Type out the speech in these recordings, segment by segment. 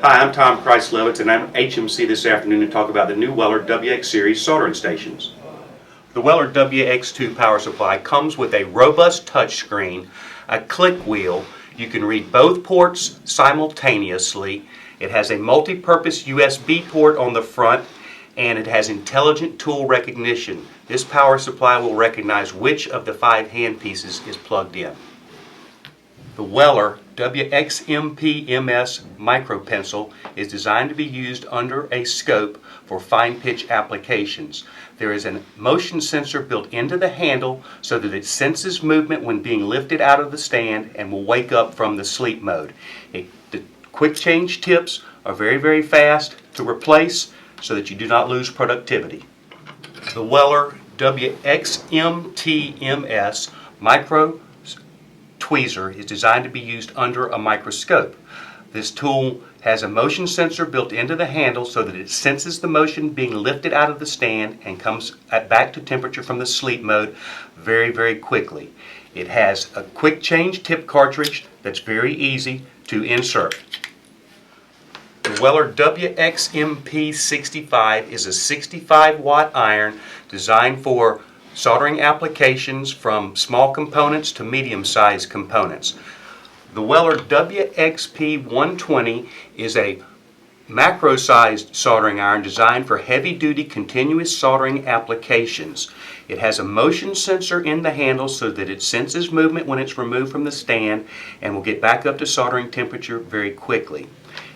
Hi, I'm Tom Price-Levitz, and I'm HMC this afternoon to talk about the new Weller WX series soldering stations. The Weller WX2 power supply comes with a robust touchscreen, a click wheel. You can read both ports simultaneously. It has a multi-purpose USB port on the front, and it has intelligent tool recognition. This power supply will recognize which of the 5 handpieces is plugged in. The Weller WX-MP-MS micro pencil is designed to be used under a scope for fine pitch applications. There is a motion sensor built into the handle so that it senses movement when being lifted out of the stand and will wake up from the sleep mode. The quick change tips are very fast to replace so that you do not lose productivity. The Weller WX-MT-MS micro tweezer is designed to be used under a microscope. This tool has a motion sensor built into the handle so that it senses the motion being lifted out of the stand and comes back to temperature from the sleep mode very quickly. It has a quick change tip cartridge that's very easy to insert. The Weller WX-MP65 is a 65-watt iron designed for soldering applications from small components to medium-sized components. The Weller WXP120 is a macro-sized soldering iron designed for heavy-duty continuous soldering applications. It has a motion sensor in the handle so that it senses movement when it's removed from the stand and will get back up to soldering temperature very quickly.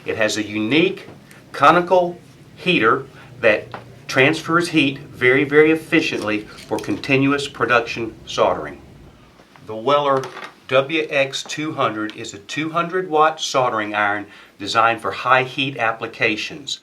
It has a unique conical heater that transfers heat very efficiently for continuous production soldering. The Weller WX200 is a 200-watt soldering iron designed for high heat applications.